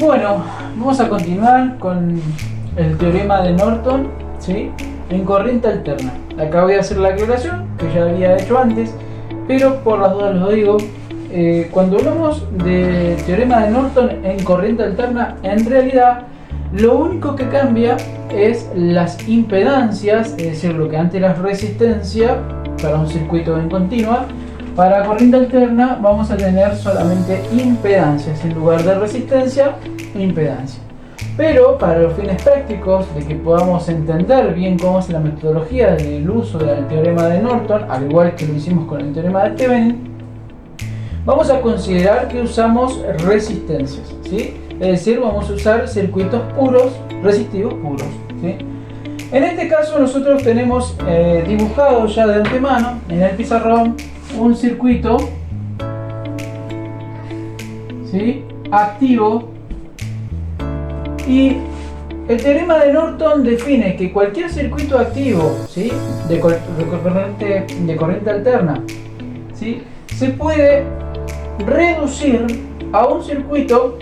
bueno, vamos a continuar con el teorema de Norton, ¿sí? En corriente alterna. Acá voy a hacer la aclaración que ya había hecho antes, pero por las dudas lo digo. Cuando hablamos de teorema de Norton en corriente alterna, en realidad lo único que cambia es las impedancias, es decir, lo que antes era resistencia para un circuito en continua. Para corriente alterna vamos a tener solamente impedancias, en lugar de resistencia, impedancia. Pero para los fines prácticos, de que podamos entender bien cómo es la metodología del uso del teorema de Norton, al igual que lo hicimos con el teorema de Thevenin, vamos a considerar que usamos resistencias, ¿sí? Es decir, vamos a usar circuitos puros, resistivos puros, ¿sí? En este caso nosotros tenemos dibujado ya de antemano en el pizarrón un circuito, ¿sí? Activo, y el teorema de Norton define que cualquier circuito activo, ¿sí? de corriente alterna, ¿sí? Se puede reducir a un circuito,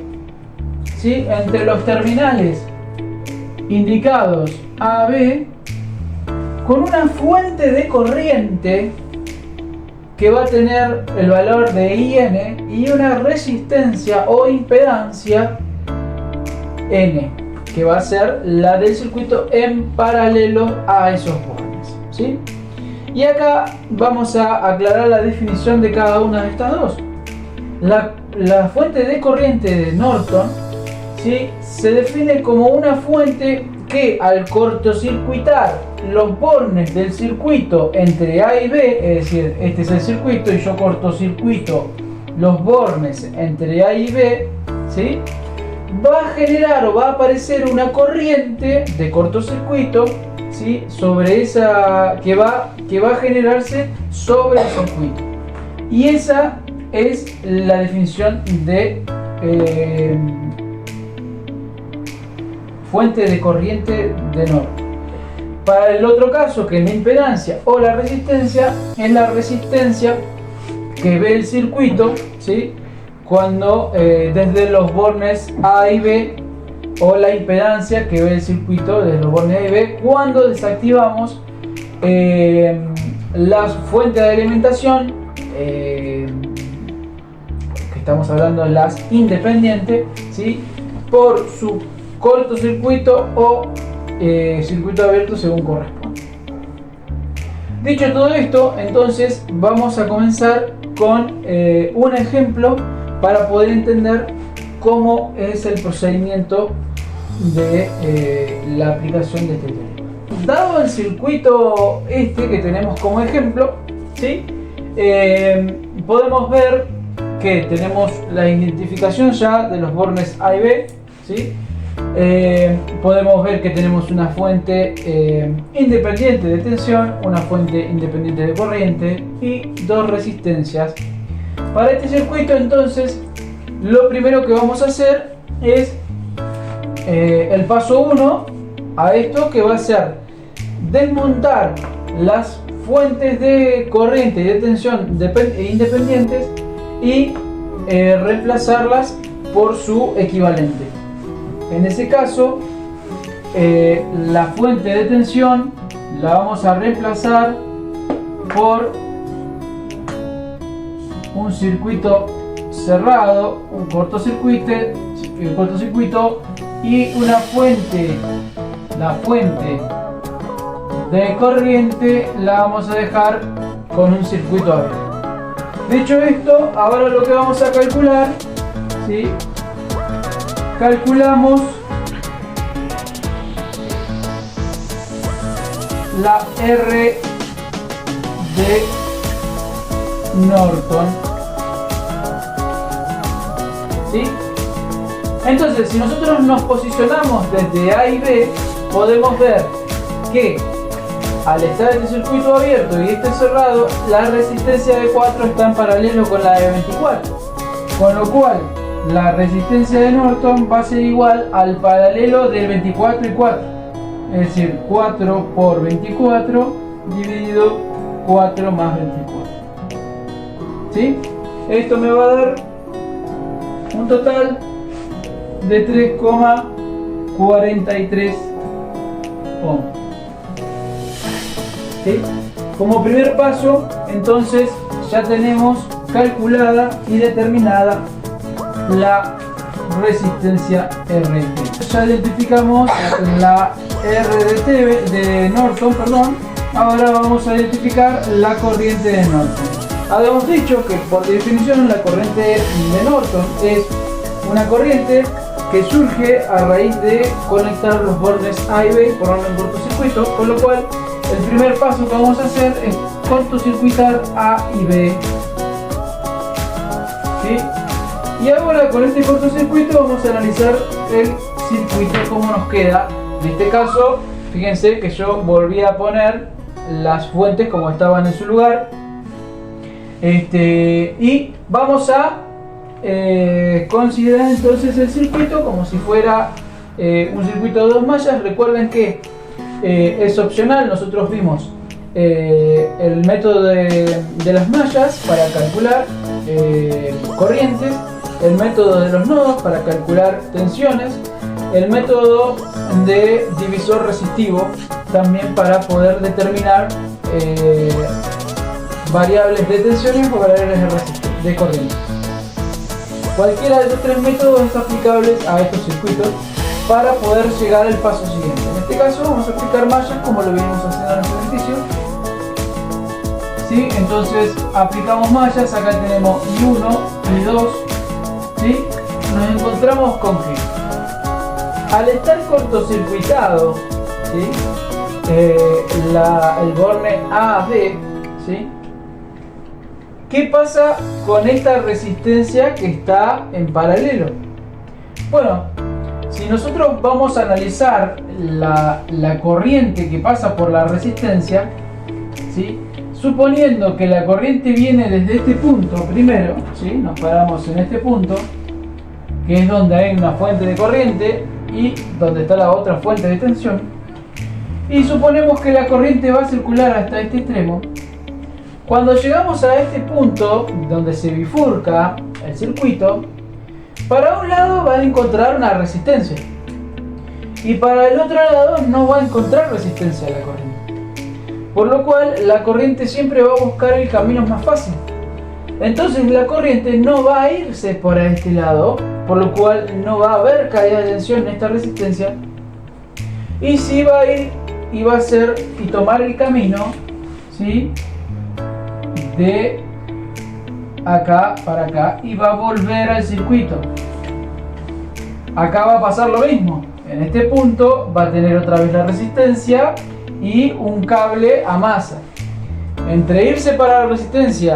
¿sí? Entre los terminales indicados A, B, con una fuente de corriente que va a tener el valor de IN y una resistencia o impedancia N, que va a ser la del circuito en paralelo a esos bornes, ¿sí? Y acá vamos a aclarar la definición de cada una de estas dos. La fuente de corriente de Norton, ¿sí? Se define como una fuente que al cortocircuitar los bornes del circuito entre A y B, es decir, este es el circuito y yo cortocircuito los bornes entre A y B, ¿sí? Va a generar o va a aparecer una corriente de cortocircuito, ¿sí? Sobre esa que va a generarse sobre el circuito. Y esa es la definición de fuente de corriente de Norton. Para el otro caso, que es la impedancia o la resistencia, es la resistencia que ve el circuito, ¿sí? Cuando desde los bornes A y B, o la impedancia que ve el circuito desde los bornes A y B cuando desactivamos la fuente de alimentación, que estamos hablando de las independientes, ¿sí? Por su cortocircuito o circuito abierto según corresponde. Dicho todo esto, entonces vamos a comenzar con un ejemplo para poder entender cómo es el procedimiento de la aplicación de este teorema. Dado el circuito que tenemos como ejemplo, ¿sí? Podemos ver que tenemos la identificación ya de los bornes A y B, ¿sí? Podemos ver que tenemos una fuente independiente de tensión, una fuente independiente de corriente y dos resistencias. Para este circuito, entonces, lo primero que vamos a hacer es el paso 1 a esto, que va a ser desmontar las fuentes de corriente y de tensión independientes y reemplazarlas por su equivalente. En ese caso, la fuente de tensión la vamos a reemplazar por un circuito cerrado, un cortocircuito y una fuente, la fuente de corriente la vamos a dejar con un circuito abierto. Dicho esto, ahora lo que vamos a calcular, ¿sí? Calculamos la R de Norton, ¿sí? Entonces, si nosotros nos posicionamos desde A y B, podemos ver que al estar este circuito abierto y este cerrado, la resistencia de 4 está en paralelo con la de 24, con lo cual la resistencia de Norton va a ser igual al paralelo de 24 y 4, es decir, 4 por 24 dividido 4 más 24, ¿sí? Esto me va a dar un total de 3,43 ohm. ¿Sí? Como primer paso, entonces ya tenemos calculada y determinada la resistencia RT. Ya identificamos la RDT de Norton, perdón. Ahora vamos a identificar la corriente de Norton. Habíamos dicho que por definición la corriente de Norton es una corriente que surge a raíz de conectar los bornes A y B y ponerlo en cortocircuito, con lo cual el primer paso que vamos a hacer es cortocircuitar A y B. ¿Sí? Y ahora con este cortocircuito vamos a analizar el circuito, cómo nos queda. En este caso, fíjense que yo volví a poner las fuentes como estaban en su lugar. Y vamos a considerar entonces el circuito como si fuera un circuito de 2 mallas. Recuerden que es opcional, nosotros vimos el método de las mallas para calcular corrientes, el método de los nodos para calcular tensiones, el método de divisor resistivo también para poder determinar variables de tensiones o variables de corriente. Cualquiera de estos tres métodos es aplicable a estos circuitos para poder llegar al paso siguiente. En este caso vamos a aplicar mallas como lo venimos haciendo en el ejercicio. ¿Sí? Entonces aplicamos mallas, acá tenemos I1, I2. ¿Sí? Nos encontramos con que al estar cortocircuitado, ¿sí? El borne A-B, ¿sí? ¿Qué pasa con esta resistencia que está en paralelo? Bueno, si nosotros vamos a analizar la corriente que pasa por la resistencia, ¿sí? Suponiendo que la corriente viene desde este punto primero, ¿sí? Nos paramos en este punto, que es donde hay una fuente de corriente y donde está la otra fuente de tensión, y suponemos que la corriente va a circular hasta este extremo. Cuando llegamos a este punto donde se bifurca el circuito, para un lado va a encontrar una resistencia y para el otro lado no va a encontrar resistencia a la corriente, por lo cual la corriente siempre va a buscar el camino más fácil. Entonces la corriente no va a irse por este lado, por lo cual no va a haber caída de tensión en esta resistencia, y sí va a ir y va a hacer y tomar el camino, ¿sí? De acá para acá y va a volver al circuito. Acá va a pasar lo mismo. En este punto va a tener otra vez la resistencia y un cable a masa. Entre irse para la resistencia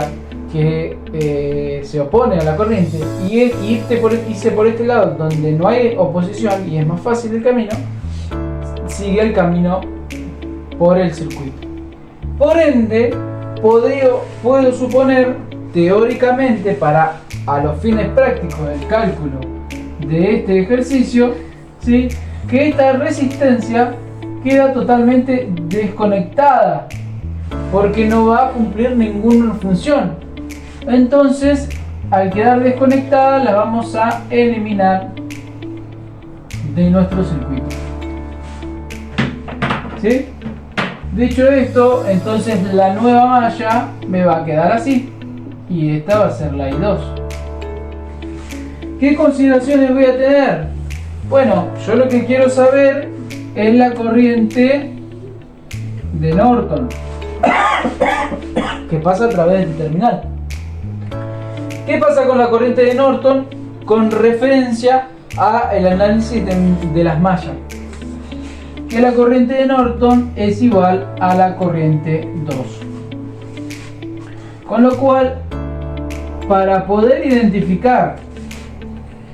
que se opone a la corriente y irse por este lado donde no hay oposición y es más fácil el camino, sigue el camino por el circuito. Por ende, puedo suponer teóricamente, a los fines prácticos del cálculo de este ejercicio, ¿sí? Que esta resistencia queda totalmente desconectada porque no va a cumplir ninguna función. Entonces, al quedar desconectada, la vamos a eliminar de nuestro circuito. ¿Sí? Dicho esto, entonces la nueva malla me va a quedar así y esta va a ser la I2. ¿Qué consideraciones voy a tener? Bueno, yo lo que quiero saber es la corriente de Norton que pasa a través del terminal. ¿Qué pasa con la corriente de Norton con referencia al análisis de las mallas? Que la corriente de Norton es igual a la corriente 2. Con lo cual, para poder identificar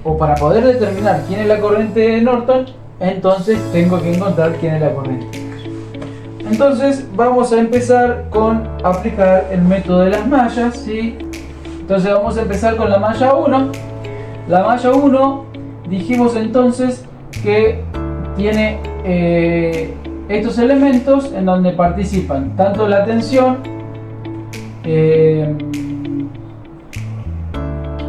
o para poder determinar quién es la corriente de Norton, entonces tengo que encontrar quién es la corriente. Entonces vamos a empezar con aplicar el método de las mallas, ¿sí? Entonces vamos a empezar con la malla 1. La malla 1 dijimos entonces que tiene estos elementos en donde participan tanto la tensión,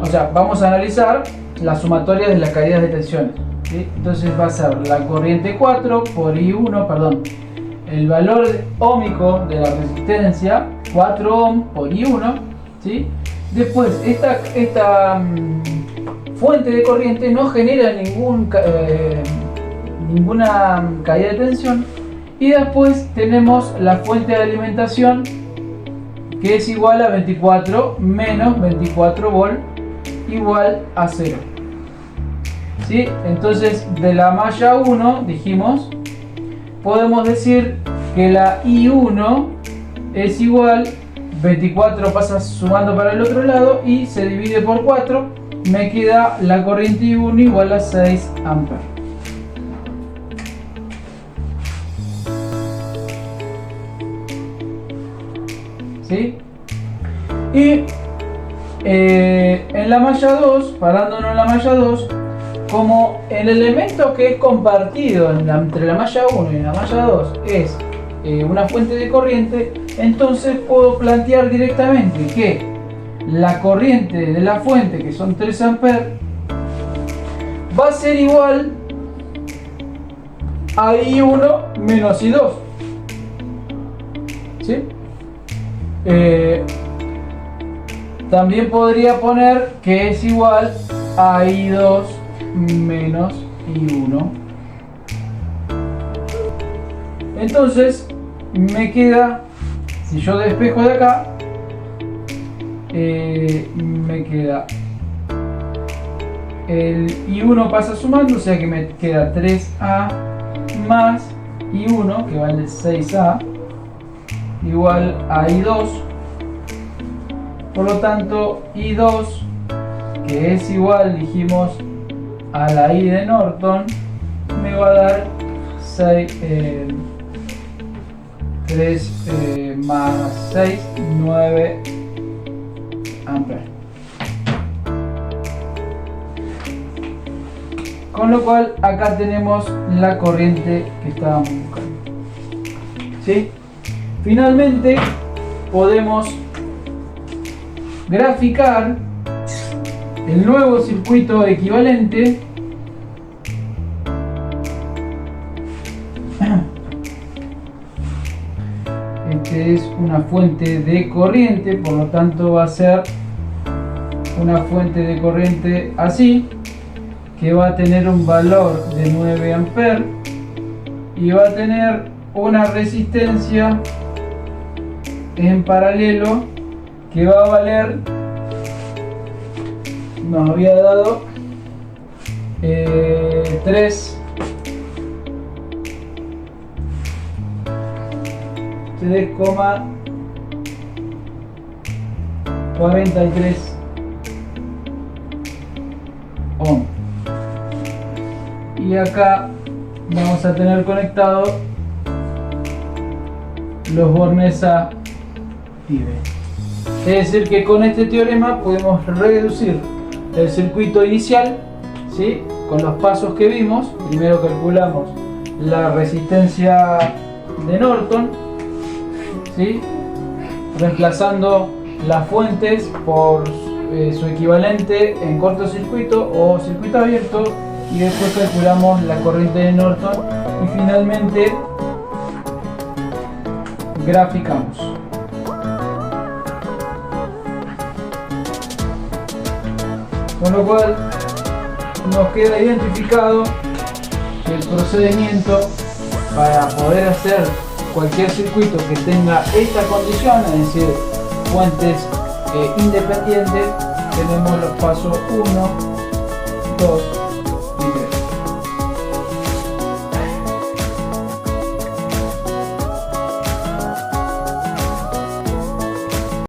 o sea, vamos a analizar la sumatoria de las caídas de tensiones, ¿sí? Entonces va a ser la corriente 4 por I1, perdón, el valor ohmico de la resistencia 4 ohm por I1, ¿sí? Después esta fuente de corriente no genera ninguna caída de tensión, y después tenemos la fuente de alimentación, que es igual a 24 menos 24 volt igual a 0, ¿sí? Entonces de la malla 1 dijimos, podemos decir que la I1 es igual, 24 pasa sumando para el otro lado y se divide por 4, me queda la corriente I1 igual a 6 amperes. ¿Sí? Y en la malla 2, parándonos en la malla 2, como el elemento que es compartido entre la malla 1 y la malla 2 es una fuente de corriente, entonces puedo plantear directamente que la corriente de la fuente, que son 3 amperes, va a ser igual a I1 menos I2, ¿sí? También podría poner que es igual a I2 menos I1. Entonces me queda, si yo despejo de acá, me queda el I1 pasa sumando, o sea que me queda 3A más I1, que vale 6A, igual a I2. Por lo tanto, I2, que es igual, dijimos, a la I de Norton, me va a dar 3 más 6, 9 amperes. Con lo cual, acá tenemos la corriente que estábamos buscando, ¿sí? Finalmente, podemos graficar el nuevo circuito equivalente Este es una fuente de corriente, por lo tanto va a ser una fuente de corriente así, que va a tener un valor de 9 amperes y va a tener una resistencia en paralelo que va a valer, nos había dado 3,43 ohm. Y acá vamos a tener conectado los bornes A y B. Es decir que con este teorema podemos reducir el circuito inicial, ¿sí?, con los pasos que vimos. Primero calculamos la resistencia de Norton, ¿sí?, reemplazando las fuentes por su equivalente en cortocircuito o circuito abierto, y después calculamos la corriente de Norton y finalmente graficamos. Con lo cual nos queda identificado que el procedimiento para poder hacer cualquier circuito que tenga esta condición, es decir, fuentes independientes, tenemos los pasos 1, 2